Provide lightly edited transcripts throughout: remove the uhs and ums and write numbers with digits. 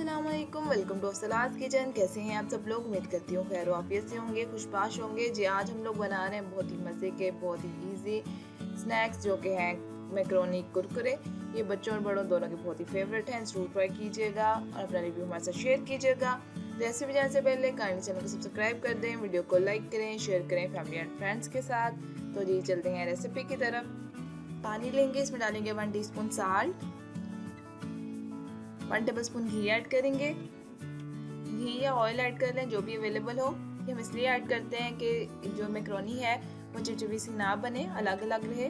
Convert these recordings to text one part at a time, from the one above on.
अस्सलाम वालेकुम, welcome to अफसलास kitchen. कैसे हैं आप सब लोग? उम्मीद करती हूँ खैर वाफियत से होंगे, खुशबाश होंगे। जी आज हम लोग बना रहे हैं बहुत ही मज़े के, बहुत ही इजी स्नैक्स जो कि हैं मैकरोनी कुरकुरे। ये बच्चों और बड़ों दोनों के बहुत ही फेवरेट हैं। ज़रूर ट्राई कीजिएगा और अपना रिव्यू हमारे साथ शेयर कीजिएगा। रेसिपी जाने से पहले काइंडली चैनल को सब्सक्राइब कर दें, वीडियो को लाइक करें, शेयर करें फैमिली एंड फ्रेंड्स के साथ। तो जी चलते हैं रेसिपी की तरफ। पानी लेंगे, इसमें डालेंगे 1 टीस्पून साल्ट, 1 टेबलस्पून घी ऐड करेंगे। घी या ऑयल ऐड कर लें, जो भी अवेलेबल हो। कि हम इसलिए ऐड करते हैं कि जो मैकरोनी है वो चिपचिपी सी ना बने, अलग अलग रहे।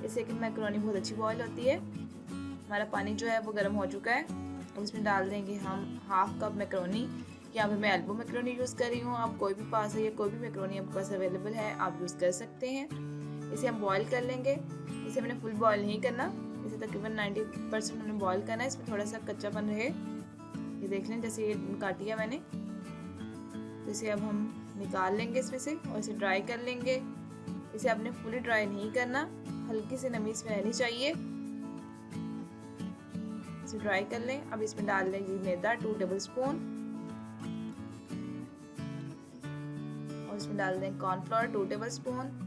इससे कि मैकरोनी बहुत अच्छी बॉयल होती है। हमारा पानी जो है वो गर्म हो चुका है। अब इसमें डाल देंगे हम हाफ कप मैकरोनी। यहाँ पे मैं एल्बो मैकरोनी यूज़ कर रही हूँ। आप कोई भी पास है या कोई भी मैकरोनी आपके पास अवेलेबल है आप यूज़ कर सकते हैं। इसे हम बॉयल कर लेंगे। इसे हमने फुल बॉयल नहीं करना, इसे तकरीबन 90% हमने बॉयल करना है। इसमें थोड़ा सा कच्चापन रहे। ये देख लें, जैसे ये काटी है मैंने, तो इसे अब हम निकाल लेंगे इसमें से और इसे ड्राई कर लेंगे। इसे आपने फुली ड्राई नहीं करना, हल्की सी नमी इसमें रहनी चाहिए। इसे ड्राई कर लें। अब इसमें डाल लेंगे मैदा 2 टेबलस्पून और इसमें डाल दें कॉर्नफ्लोर 2 टेबलस्पून।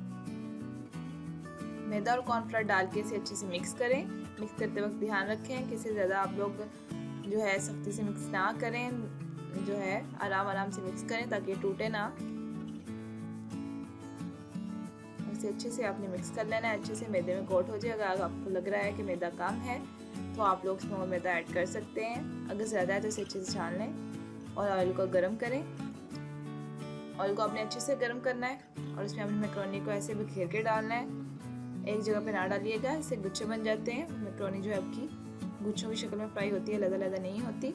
मैदा और कॉर्नफ्लोर डाल के इसे अच्छे से मिक्स करें। मिक्स करते वक्त ध्यान रखें कि इसे ज़्यादा आप लोग जो है सख्ती से मिक्स ना करें, जो है आराम आराम से मिक्स करें ताकि ये टूटे ना। इसे अच्छे से आपने मिक्स कर लेना है, अच्छे से मैदे में कोट हो जाए। अगर आपको लग रहा है कि मैदा कम है तो आप लोग इसमें मैदा ऐड कर सकते हैं। अगर ज़्यादा है तो इसे अच्छे से छान लें और ऑयल को गर्म करें। ऑयल को आपने अच्छे से गर्म करना है और इसमें अपनी मैकरोनी को ऐसे बिखेर के डालना है। एक जगह पे ना डालिएगा, इससे गुच्छे बन जाते हैं। मैकरोनी जो है आपकी गुच्छों की शक्ल में फ्राई होती है, लदा नहीं होती।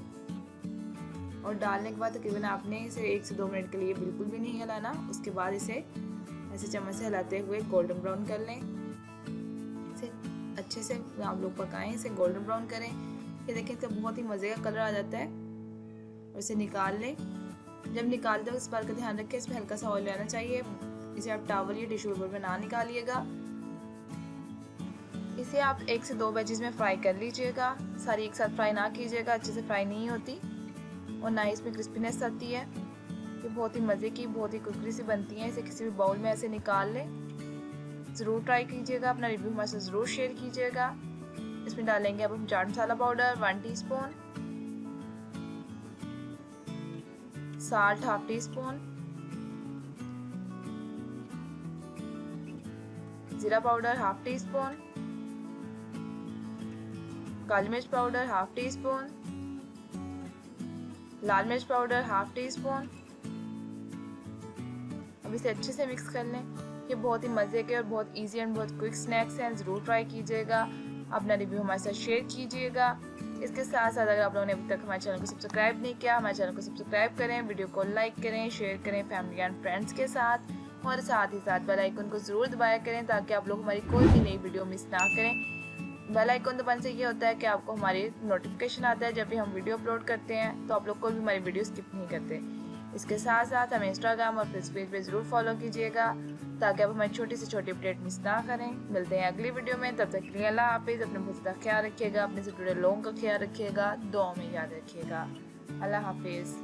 और डालने के बाद तकरीबन आपने इसे 1 से 2 मिनट के लिए बिल्कुल भी नहीं हिलाना। उसके बाद इसे ऐसे चम्मच से हिलाते हुए गोल्डन ब्राउन कर लें। इसे अच्छे से आप लोग पकाएं, इसे गोल्डन ब्राउन करें। ये देखें, इसका बहुत ही मज़े का कलर आ जाता है। और इसे निकाल लें। जब निकालते हो इस बात का ध्यान रखें, इसमें हल्का सा ऑयल रहना चाहिए। इसे आप टावल या टिश्यू पेपर में ना निकालिएगा। इसे आप 1 से 2 बैचेस में फ्राई कर लीजिएगा। सारी एक साथ फ्राई ना कीजिएगा, अच्छे से फ्राई नहीं होती और ना इसमें क्रिस्पीनेस आती है। ये बहुत ही मज़े की, बहुत ही कुरकुरी सी बनती हैं। इसे किसी भी बाउल में ऐसे निकाल लें। ज़रूर ट्राई कीजिएगा, अपना रिव्यू हमारे साथ ज़रूर शेयर कीजिएगा। इसमें डालेंगे अब हम chaat masala powder 1 teaspoon, salt 1/2 teaspoon, ज़ीरा पाउडर 1/2 टीस्पून, काली मिर्च पाउडर 1/2 टीस्पून, लाल मिर्च पाउडर 1/2 टीस्पून। अब इसे अच्छे से मिक्स कर लें। ये बहुत ही मज़े के और बहुत इजी एंड बहुत क्विक स्नैक्स हैं। ज़रूर ट्राई कीजिएगा, अपना रिव्यू हमारे साथ शेयर कीजिएगा। इसके साथ साथ अगर आप लोगों ने अभी तक हमारे चैनल को सब्सक्राइब नहीं किया, हमारे चैनल को सब्सक्राइब करें, वीडियो को लाइक करें, शेयर करें फैमिली एंड फ्रेंड्स के साथ और साथ ही साथ बेल आइकन को ज़रूर दबाया करें ताकि आप लोग हमारी कोई भी नई वीडियो मिस ना करें। बेल आइकन दबाने से ये होता है कि आपको हमारी नोटिफिकेशन आता है जब भी हम वीडियो अपलोड करते हैं, तो आप लोग कोई भी हमारी वीडियो स्किप नहीं करते। इसके साथ साथ हमें इंस्टाग्राम और फेसबुक पेज पे ज़रूर फॉलो कीजिएगा ताकि आप हमारी छोटी से छोटी अपडेट मिस ना करें। मिलते हैं अगली वीडियो में, तब तक के लिए अल्लाह हाफिज़। अपने बहुत ज़्यादा ख्याल रखिएगा, अपने से जुड़े लोगों का ख्याल रखिएगा, दुआ में याद रखिएगा। अल्लाह हाफिज़।